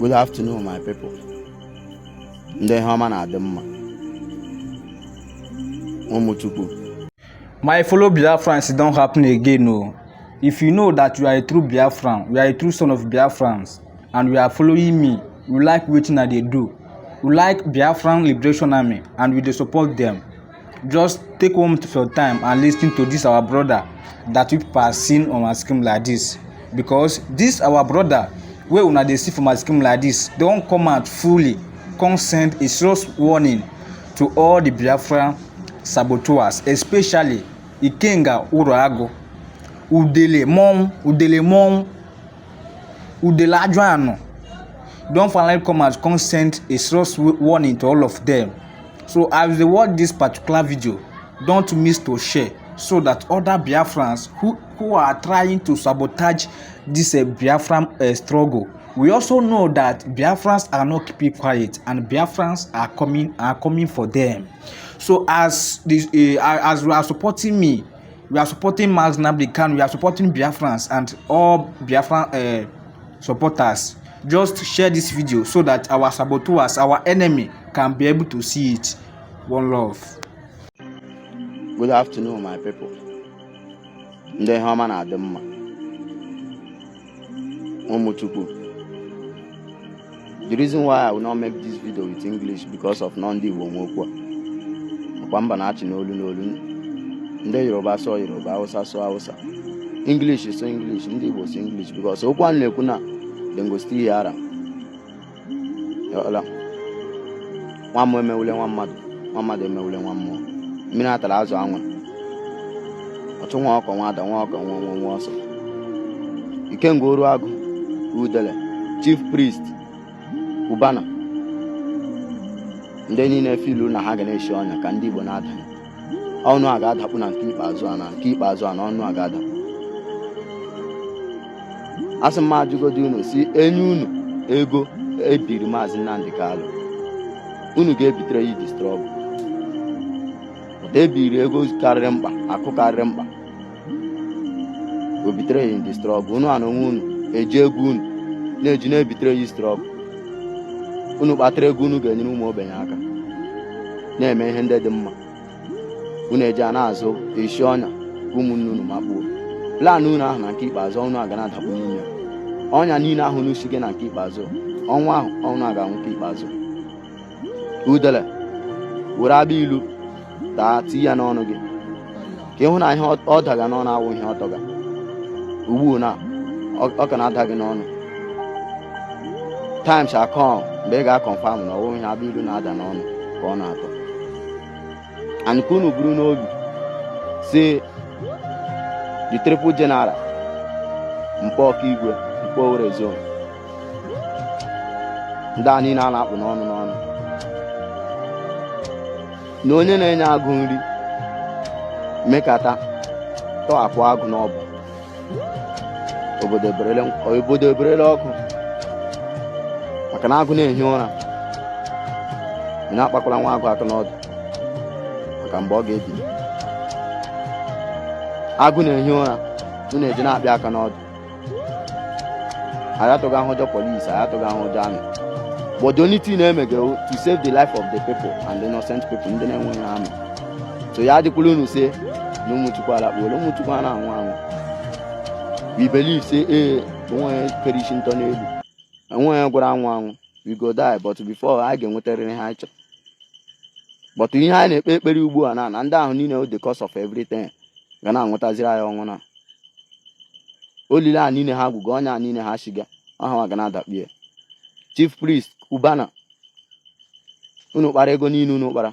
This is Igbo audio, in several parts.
Good afternoon, my people. Ndị ọma na-adị mma. Ụmụchukwu. My fellow Biafrans, it don't happen again. No. If you know that you are a true Biafran, you are a true son of Biafrans, and you are following me, you like wetin I dey do, you like Biafran Liberation Army, and we dey support them, just take 1 minute of your time and lis ten to this our brother that we people are seeing on our scheme like this, because this our brother wey una dey see for my scheme like this don come out fully come send a serious warning to all the Biafran saboteurs, especially Ikenga Uroagu, Udele Mom, Udele Adjoano. Don finally come out come send a serious warning to all of them. So as they watch this particular video, don't miss to share so that other Biafrans who are trying to sabotage this Biafran struggle. We also know that Biafrans are not keeping quiet and Biafrans are coming for them. So as we are supporting me, we are supporting Max Nabikan, we are supporting Biafrans and all Biafran supporters. Just share this video so that our saboteurs, our enemy, can be able to see it. One love. Good afternoon, my people. Ndị ọma na-adị mma. Ụmụchukwu. The reason why I will not make this video with English because of ndị Igbo nwokwu. Ọkwa mba na-achị n'olu. Ndị Yoruba sọ Yoruba, Hausa sọ Hausa. English is so English, ndị Igbo so English because okwu a na-ekwu na dem go still hear am. Yola. Nwa mmụọ emewule nwa mmadụ emewule nwa mmụọ. Mmiri atara azụ anwa. Ọchụ nwa ọkọ nwa ada nwa ọkọ nwa ọsọ. Ikenga Uroagu, Udele, Chief Priest, Ubana. Ndị niile filu na ha ga na-eshi ọnya ka ndị Igbo na-ada. Ọnụ a ga-adakpu na nke ikpeazụ a na ọnụ a ga-adakpu. Asị m ajụgodi unu si enyi unu ego ebiri Maazị Nnamdi Kalu. Unu ga-ebitere ya the struggle. Ụda ebiri ego karịrị mkpa, akụ karịrị mkpa. O bitere ya in the struggle. Unu anụ onwe unu eji ego unu na-eji na-ebitere ya struggle. Unu kpatara ego unu ga-enyere ụmụ ogbenye aka na-eme ihe ndị dị mma. Unu eji a na-azụ eshi ọnya ụmụnne unu makpuo. Plan unu ahụ na nke ikpeazụ unu aga na-adakpu n'ime ya. Ọnya niile ahụ unu shige na nke ikpeazụ ọnwa ahụ unu aga nke ikpeazụ. Udele were abịa ilu taa tii ya n'ọnụ gị ka ịhụ na ihe ọ daga n'ọnụ awụ ihe ọ tọga. Ugbu na ọ ka na-ada gị n'ọnụ. Time shall come mgbe ị ga-akọnfam na ọwụ ihe abịa ilu na-ada n'ọnụ ka ọ na-atọ. And ka unu buru n'obi si the triple general Mkpọ Ọkaigwe Mkpọ Owere zone ndị a niile a na-akpụ n'ọnụ na onye na-enye agụ nri mekata tọhapụ agụ n'ọbụ. Obodo eberele ọkụ maka na agụ na-ehi ụra. Ị na-akpakwala nwa agụ aka n'ọdụ maka mgbe ọ ga-ebili. Agụ na-ehi ụra unu eji na-akpịa aka n'ọdụ. Ayatọga ahụjọ polisi, ayatọga ahụjọ amị. But the only thing na-emegere to save the life of the people and the innocent people ndị na-enweghị amị. So ya adịkwala unu se na ụmụchukwu alakpuola ụmụchukwu a na-anwụ anwụ. We believe say onwe perishi ntọ n'elu. Enweghị gwara anwụ we go die but before a ga-enwetarịrị ihe anyị chọrọ. But ihe anyị na-ekpe ekpere ugbu a na ndị ahụ niile the cause of everything ga na-anwụtaziri anyị ọnwụ na. Olile a niile ha gwụgo ọnya niile ha shiga ọha ga na-adakpie. Chief Priest Ubana, unu kpara ego niile unu kpara.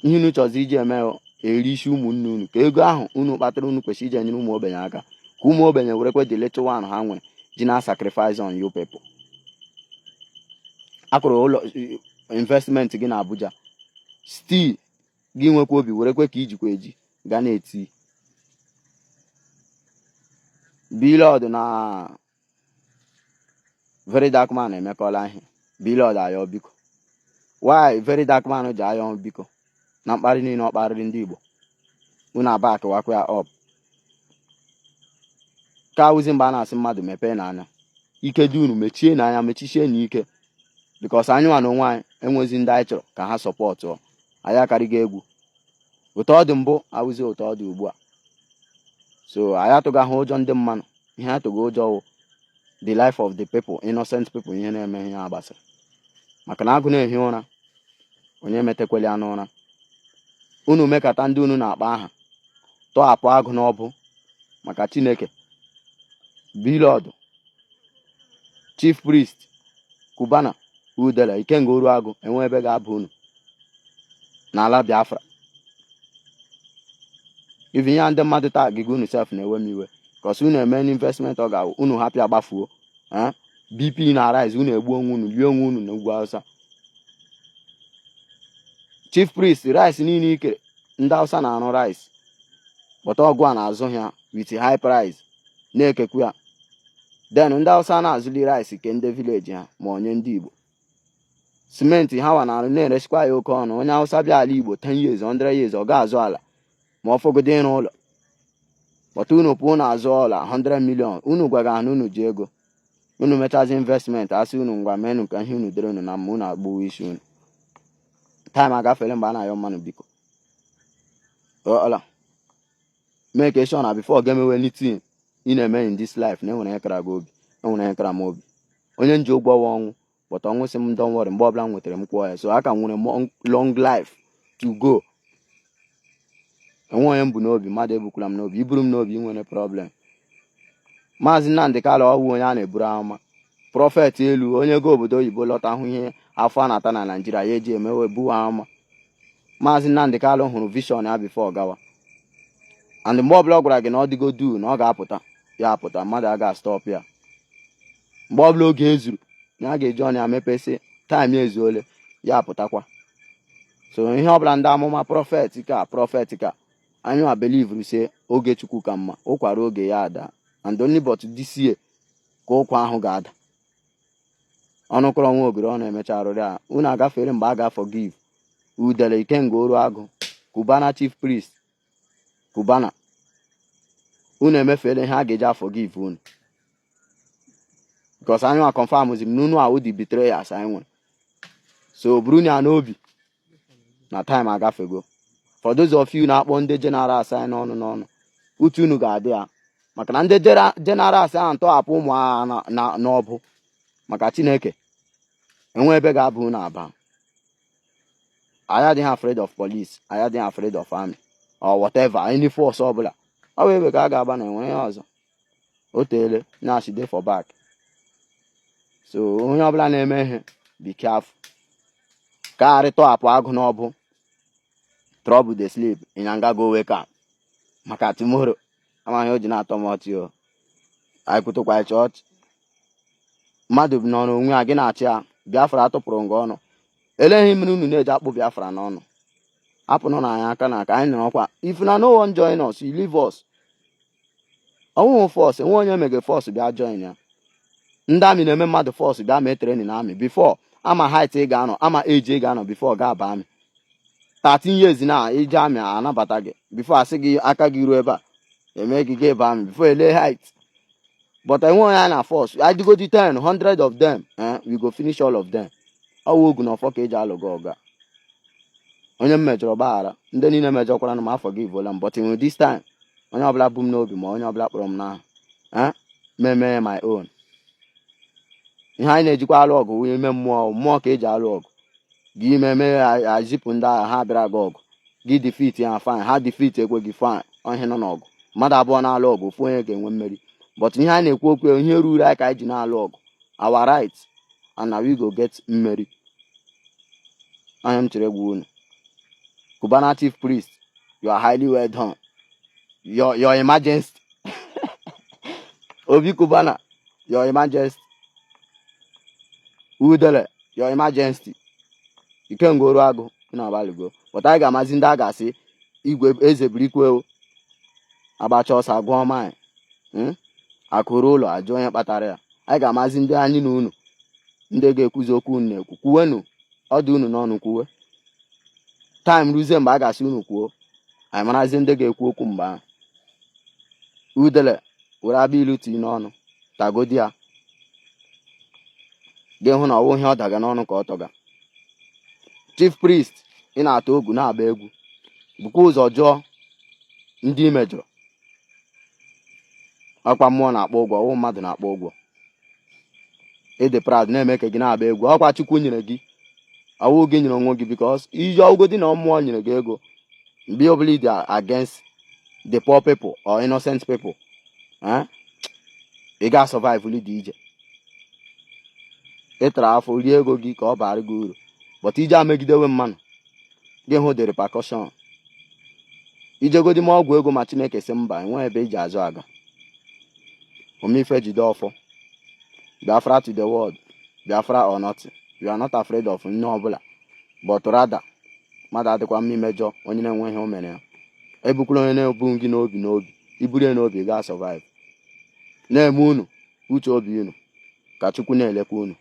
Ihe unu chọzi iji eme eri isi ụmụnne unu ka ego ahụ unu kpatara unu kwesịrị iji enyere ụmụ ogbenye aka ka ụmụ ogbenye werekwe the little one ha nwere ji na sacrifice on you people. Akụrụ ụlọ investment gị na Abuja still gị nwekwa obi werekwe ka ijikwa eji ga na-eti. BLA na Very Dark Man emekọla ihe. BLA ayọ biko. Why Very Dark Man ji ayọ biko na mkparị niile ọ kparịrị ndị Igbo. Unu aba akịwakwa ya up. Ka awụzi mgbe a na-asị mmadụ mepee n'anya ike dị unu mechie n'anya mechichie n'ike bikos anyị nwa na onwe anyị enwezi ndị anyị chọrọ ka ha sọpọtụ anyị akarịgo egwu otu ọ dị mbụ awụzi otu ọ dị ugbu a so anyị atụgaghị ụjọ ndị mmanụ ihe atụgo ụjọ wụ the life of the people innocent people ihe na-eme ihe a gbasara maka na agụ na-ehi ụra onye metekwele ya n'ụra unu mekata ndị unu na-akpa aha tọhapụ agụ n'ọbụ maka Chineke bilọdụ chief priest Cubana udele Ikenga oru agụ enwe ebe ga-abụ unu n'ala Biafra even ya ndị mmadụ taa gịga unu sef na-ewe m iwe kọsi unu eme investment ọ ga-awụ unu hapịa gbafuo BP na arise unu egbu onwe unu lie onwe unu na ugwu Hausa chief priest rice niile ikere ndị Hausa na-arụ rice bọta ọgụ a na-azụ ya with high price na-ekekwu ya then ndị Hausa na-azụli rice ke ndị village ha ma onye ndị Igbo simenti ha wa na-arụ na-eresikwa ya oke ọnụ onye Hausa bịa ala Igbo 10 years 100 years ọ ga-azụ ala ma ọ fọgide ịrụ ụlọ bọta unu pụọ na azụ ọla 100 million unu gwaga ha na unu ji ego unu mechazi investment asị unu ngwa menụ ka ihe unu dere unu na mma unu agbụwa isi unu time agafere mgbe a na-ayọ mmanụ biko ọla make sure na before ga-emewe anything ị na-eme in this life na enwere ihe kara gị obi enwere ihe kara m obi onye nji ụgwọ ọwa ọnwụ bọta ọnwụ si m don't worry mgbe ọbụla m nwetara m kwụọ ya so aka nwere long life to go enwe onye m bụ n'obi mmadụ ebukwula m n'obi iburu m n'obi nwere problem Maazị Nnamdi Kanu ọwụ onye a na-eburu amụma prọfet elu onye go obodo oyibo lọta hụ ihe afọ a na-ata na Naịjirịa ya eji emewe buwa amụma Maazị Nnamdi Kanu hụrụ vision ya bifo gawa and mgbe ọbụla ọ gwara gị na ọ dịgo du na ọ ga-apụta ya apụta mmadụ a ga-stọp ya mgbe ọbụla oge ezuru na a ga-eji ọnụ ya mepesị taịm ezuole ya apụtakwa so ihe ọbụla ndị amụma prọfet ka anyị wa believe say oge Chukwu ka mma ụkwara oge ya ada and only but this year ka ụkwa ahụ ga-ada ọnụ kọrọ nwa ogiri ọ na-emecha arụrị a unu agafere mgbe a ga-forgive udele Ikenga oru agụ Cubana chief priest Cubana unu emefere ihe a ga-eji forgive unu because anyị wa confirm zi m n'unu ahụ dị betrayers anyị nwere so buru ya n'obi na time agafego for those of you na-akpọ ndị generals anyị n'ọnụ uche unu ga-adị ya maka na ndị generals ahụ ntọhapụ ụmụ agha n'ọbụ maka Chineke enwe ebe ga-abụ unu aba anyị adịghị afraid of police anyị adịghị afraid of army or whatever any force ọbụla ọ bụ ebe ka a ga-aba na enwere ya ọzọ o teele na-achide for back so onye ọbụla na-eme ihe be careful ka arị tọhapụ agụ n'ọbụ trouble dey sleep ịnyanga go wake up maka tomorrow amaghị o ji na-atọ m ọchị o anyị kwutụkwa chọọchị mmadụ nọ n'onwe ya gị na-achị ya Biafra atụpụrụ nga ọnụ eleghị mmiri unu na-eji akpụ Biafra n'ọnụ apụnụ na anyị aka na aka anyị nọrọkwa if na no one join us you leave us ọnwụghị force enwe onye mege force bịa join ya ndị amị na-eme mmadụ force bịa mee training na amị before ama height ị ga-anọ ama age ị ga-anọ before ga-aba amị 13 years na ije amị anabata gị before asị gị aka gị ruo ebe a eme gị ga-eba amị before ele height but enwe onye a na force I go to 10 100 of them we go finish all of them ọwụ ogu na ọfọ ka eji alụ gị ọga onye m mejọrọ gbaghara ndị niile mejọkwara na m afọ gị ivola m but in this time onye ọbụla bụ m n'obi ma onye ọbụla kpọrọ m n'aha meme my own ihe anyị na-ejikwa alụ ọgụ wee ime mmụọ ka eji alụ ọgụ gị meme azipụ ndị agha ha bịara gị ọgụ gị defeat ya fine ha defeat ekwe gị fine onye nọ n'ọgụ mmadụ abụọ na-alụ ọgụ ofu onye ga-enwe mmeri but ihe anyị na-ekwu okwu ihe ruru anyị ka anyị ji na-alụ ọgụ our right and now we go get mmeri anya m chere egwu unu Cubana chief priest you are highly well done your emergency Obi Cubana your emergency udele your emergency Ikenga oru agụ na abalịgo but anyị ga-amazi ndị a ga-asị igwe eze birikwe agbacha ọsọ agụọ mine akụrụ ụlọ ajụ onye kpatara ya anyị ga-amazi ndị anyị na unu ndị ga-ekwuzi okwu unu na-ekwu kwuwenụ ọ dị unu n'ọnụ kwuwe time ruzie mgbe a ga-asị unu kwuo anyị marazi ndị ga-ekwu okwu mgbe ahụ udele were abịa ilu tii n'ọnụ tagodi ya gị hụ na ọwụ ihe ọ daga n'ọnụ ka ọ tọga. Chief priest ị na-ata ogu na-agba egwu bụkwa ụzọ jụọ ndị imejọrọ. Ọkwa mmụọ na-akpọ ụgwọ, ọwụ mmadụ na-akpọ ụgwọ. Ịdị proud na-eme ka gị na-agba egwu, ọkwa Chukwu nyere gị, ọwụ gị nyere onwe gị, because iji ọgụgodi na mmụọ nyere gị ego mgbe ọbụla ị dị against the poor people or innocent people, ị ga-survive dị ije. Ị tara afọ rie ego gị ka ọ bara gị uru, but ije amegidewe mmanụ gị hụ the repercussion. Ijegodi ma ọgwụ ego ma Chineke sị mba, enweghị ebe iji azụ aga. Omife jide ọfọ. Biafra to the world, Biafra or nothing. You are not afraid of nne ọbụla, but rather mmadụ adịkwa mma imejọ onye na-enwe ihe o mere ya. Ebukwula onye na-ebu gị n'obi, iburu ya n'obi gaa survive. Na-eme unu uche obi unu ka Chukwu na-elekwa unu.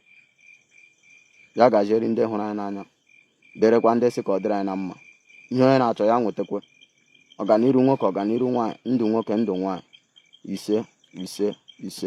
Ya gaziere ndị hụrụ anyị n'anya, derekwa ndị sị ka ọ dịrị anyị na mma. Ihe onye na-achọ ya nwetakwa. Ọganiru nwoke, ọganiru nwaanyị, ndụ nwoke, ndụ nwaanyị. Ise.